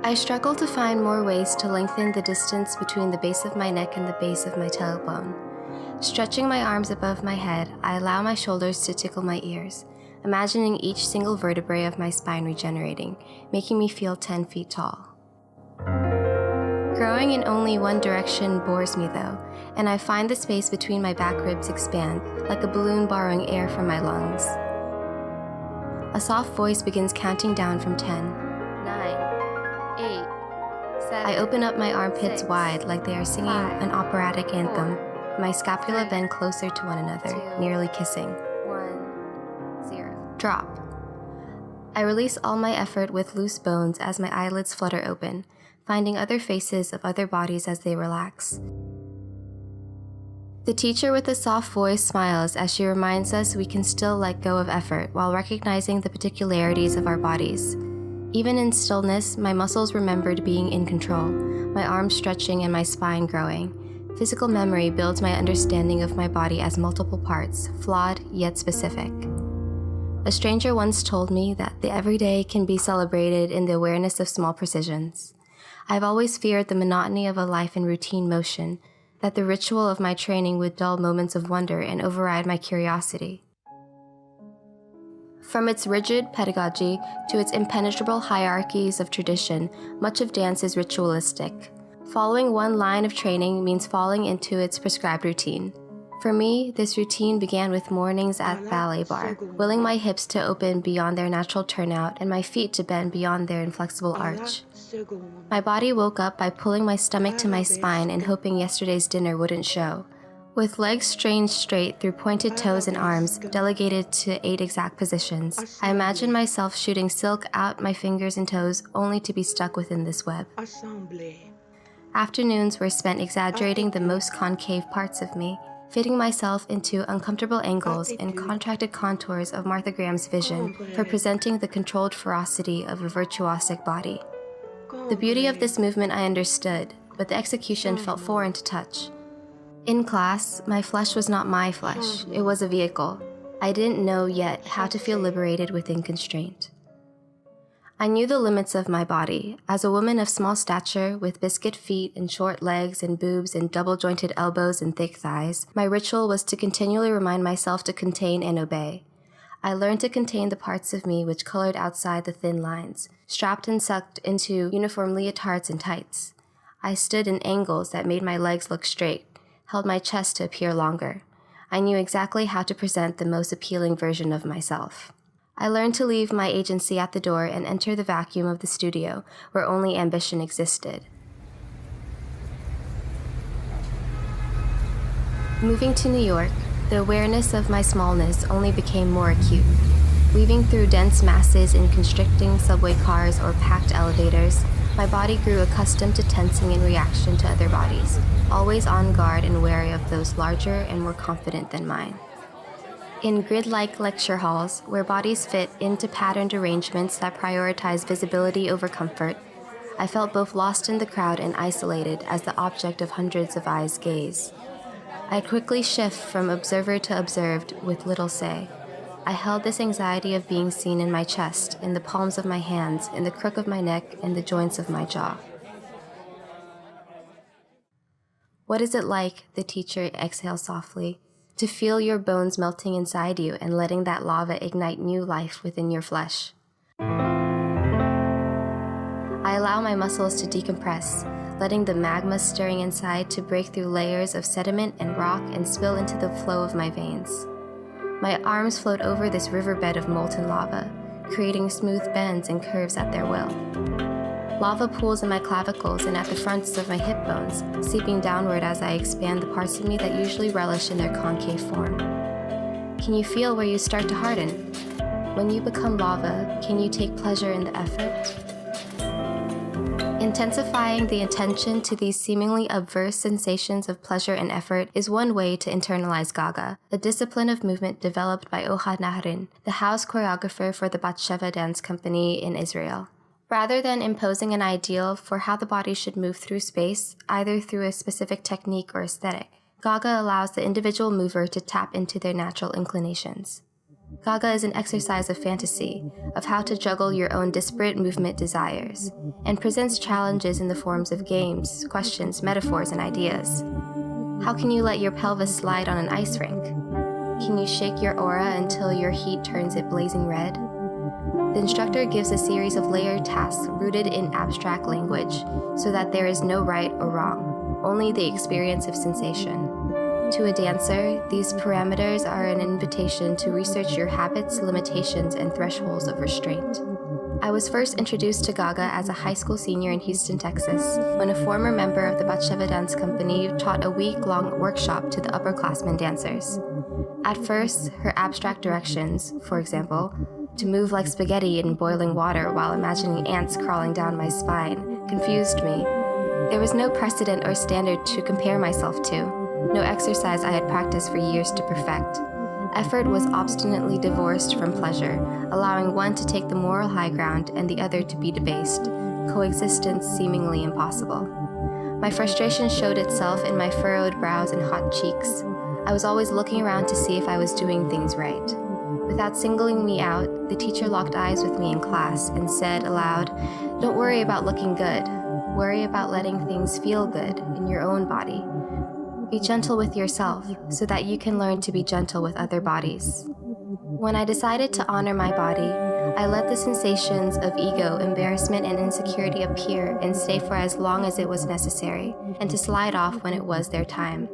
I struggle to find more ways to lengthen the distance between the base of my neck and the base of my tailbone. Stretching my arms above my head, I allow my shoulders to tickle my ears, imagining each single vertebrae of my spine regenerating, making me feel 10 feet tall. Growing in only one direction bores me though, and I find the space between my back ribs expand, like a balloon borrowing air from my lungs. A soft voice begins counting down from 10, 9, 8, 7. I open up my armpits 6, wide like they are singing 5, an operatic anthem. 4, my scapula 3, bend closer to one another, 2, nearly kissing. 1, 0. Drop. I release all my effort with loose bones as my eyelids flutter open, finding other faces of other bodies as they relax. The teacher with a soft voice smiles as she reminds us we can still let go of effort while recognizing the particularities of our bodies. Even in stillness, my muscles remembered being in control, my arms stretching and my spine growing. Physical memory builds my understanding of my body as multiple parts, flawed yet specific. A stranger once told me that the everyday can be celebrated in the awareness of small precisions. I've always feared the monotony of a life in routine motion, that the ritual of my training would dull moments of wonder and override my curiosity. From its rigid pedagogy to its impenetrable hierarchies of tradition, much of dance is ritualistic. Following one line of training means falling into its prescribed routine. For me, this routine began with mornings at ballet bar, willing my hips to open beyond their natural turnout and my feet to bend beyond their inflexible arch. My body woke up by pulling my stomach to my spine and hoping yesterday's dinner wouldn't show. With legs strained straight through pointed toes and arms, delegated to 8 exact positions, I imagined myself shooting silk out my fingers and toes only to be stuck within this web. Afternoons were spent exaggerating the most concave parts of me, fitting myself into uncomfortable angles and contracted contours of Martha Graham's vision for presenting the controlled ferocity of a virtuosic body. The beauty of this movement I understood, but the execution felt foreign to touch. In class, my flesh was not my flesh, it was a vehicle. I didn't know yet how to feel liberated within constraint. I knew the limits of my body. As a woman of small stature, with biscuit feet and short legs and boobs and double-jointed elbows and thick thighs, my ritual was to continually remind myself to contain and obey. I learned to contain the parts of me which colored outside the thin lines, strapped and sucked into uniform leotards and tights. I stood in angles that made my legs look straight, held my chest to appear longer. I knew exactly how to present the most appealing version of myself. I learned to leave my agency at the door and enter the vacuum of the studio, where only ambition existed. Moving to New York, the awareness of my smallness only became more acute. Weaving through dense masses in constricting subway cars or packed elevators, my body grew accustomed to tensing in reaction to other bodies, always on guard and wary of those larger and more confident than mine. In grid-like lecture halls, where bodies fit into patterned arrangements that prioritize visibility over comfort, I felt both lost in the crowd and isolated as the object of hundreds of eyes' gaze. I'd quickly shift from observer to observed with little say. I held this anxiety of being seen in my chest, in the palms of my hands, in the crook of my neck, and the joints of my jaw. What is it like, the teacher exhales softly, to feel your bones melting inside you and letting that lava ignite new life within your flesh? I allow my muscles to decompress, letting the magma stirring inside to break through layers of sediment and rock and spill into the flow of my veins. My arms float over this riverbed of molten lava, creating smooth bends and curves at their will. Lava pools in my clavicles and at the fronts of my hip bones, seeping downward as I expand the parts of me that usually relish in their concave form. Can you feel where you start to harden? When you become lava, can you take pleasure in the effort? Intensifying the attention to these seemingly obverse sensations of pleasure and effort is one way to internalize Gaga, a discipline of movement developed by Ohad Nahrin, the house choreographer for the Batsheva dance company in Israel. Rather than imposing an ideal for how the body should move through space, either through a specific technique or aesthetic, Gaga allows the individual mover to tap into their natural inclinations. Gaga is an exercise of fantasy, of how to juggle your own disparate movement desires, and presents challenges in the forms of games, questions, metaphors, and ideas. How can you let your pelvis slide on an ice rink? Can you shake your aura until your heat turns it blazing red? The instructor gives a series of layered tasks rooted in abstract language, so that there is no right or wrong, only the experience of sensation. To a dancer, these parameters are an invitation to research your habits, limitations, and thresholds of restraint. I was first introduced to Gaga as a high school senior in Houston, Texas, when a former member of the Batsheva Dance Company taught a week-long workshop to the upperclassmen dancers. At first, her abstract directions, for example, to move like spaghetti in boiling water while imagining ants crawling down my spine, confused me. There was no precedent or standard to compare myself to. No exercise I had practiced for years to perfect. Effort was obstinately divorced from pleasure, allowing one to take the moral high ground and the other to be debased, coexistence seemingly impossible. My frustration showed itself in my furrowed brows and hot cheeks. I was always looking around to see if I was doing things right. Without singling me out, the teacher locked eyes with me in class and said aloud, "Don't worry about looking good. Worry about letting things feel good in your own body. Be gentle with yourself so that you can learn to be gentle with other bodies." When I decided to honor my body, I let the sensations of ego, embarrassment, and insecurity appear and stay for as long as it was necessary, and to slide off when it was their time.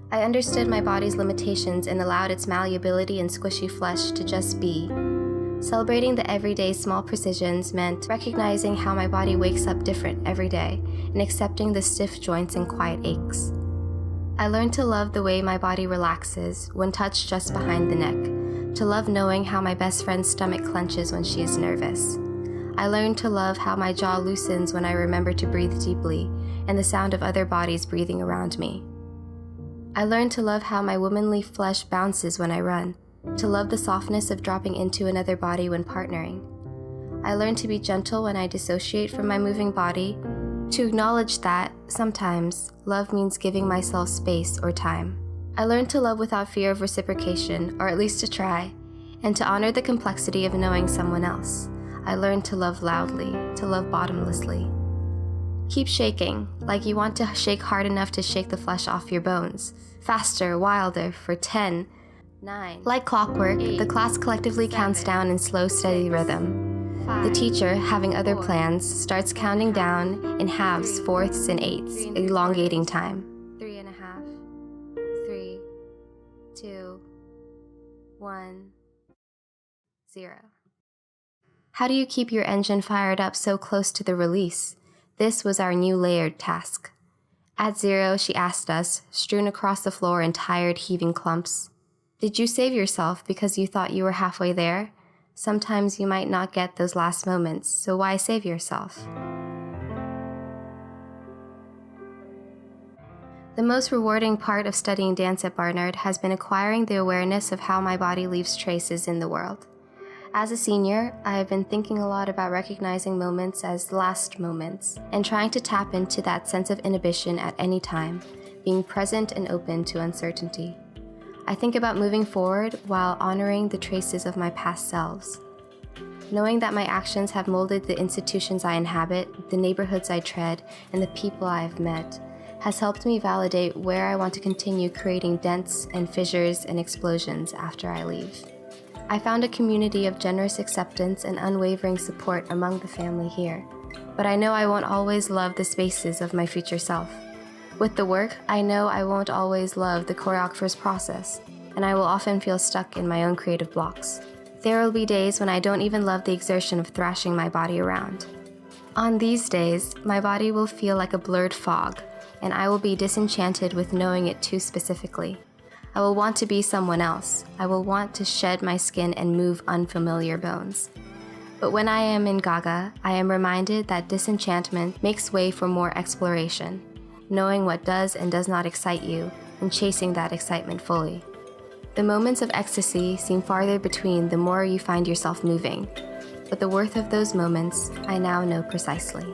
I understood my body's limitations and allowed its malleability and squishy flesh to just be. Celebrating the everyday small precisions meant recognizing how my body wakes up different every day and accepting the stiff joints and quiet aches. I learned to love the way my body relaxes when touched just behind the neck, to love knowing how my best friend's stomach clenches when she is nervous. I learned to love how my jaw loosens when I remember to breathe deeply and the sound of other bodies breathing around me. I learned to love how my womanly flesh bounces when I run, to love the softness of dropping into another body when partnering. I learned to be gentle when I dissociate from my moving body, to acknowledge that, sometimes, love means giving myself space or time. I learned to love without fear of reciprocation, or at least to try, and to honor the complexity of knowing someone else. I learned to love loudly, to love bottomlessly. Keep shaking, like you want to shake hard enough to shake the flesh off your bones. Faster, wilder, for 10, 9. Like clockwork, 8, the class collectively 7, counts down in slow, steady rhythm. 5, the teacher, having other 4, plans, starts counting down in halves, 4ths, and 8ths, elongating time. 3.5, 3, 2, 1, 0. How do you keep your engine fired up so close to the release? This was our new layered task. At 0, she asked us, strewn across the floor in tired, heaving clumps, "Did you save yourself because you thought you were halfway there? Sometimes you might not get those last moments, so why save yourself?" The most rewarding part of studying dance at Barnard has been acquiring the awareness of how my body leaves traces in the world. As a senior, I have been thinking a lot about recognizing moments as last moments and trying to tap into that sense of inhibition at any time, being present and open to uncertainty. I think about moving forward while honoring the traces of my past selves. Knowing that my actions have molded the institutions I inhabit, the neighborhoods I tread, and the people I have met, has helped me validate where I want to continue creating dents and fissures and explosions after I leave. I found a community of generous acceptance and unwavering support among the family here, but I know I won't always love the spaces of my future self. With the work, I know I won't always love the choreographer's process, and I will often feel stuck in my own creative blocks. There will be days when I don't even love the exertion of thrashing my body around. On these days, my body will feel like a blurred fog, and I will be disenchanted with knowing it too specifically. I will want to be someone else. I will want to shed my skin and move unfamiliar bones. But when I am in Gaga, I am reminded that disenchantment makes way for more exploration, knowing what does and does not excite you, and chasing that excitement fully. The moments of ecstasy seem farther between the more you find yourself moving, but the worth of those moments I now know precisely.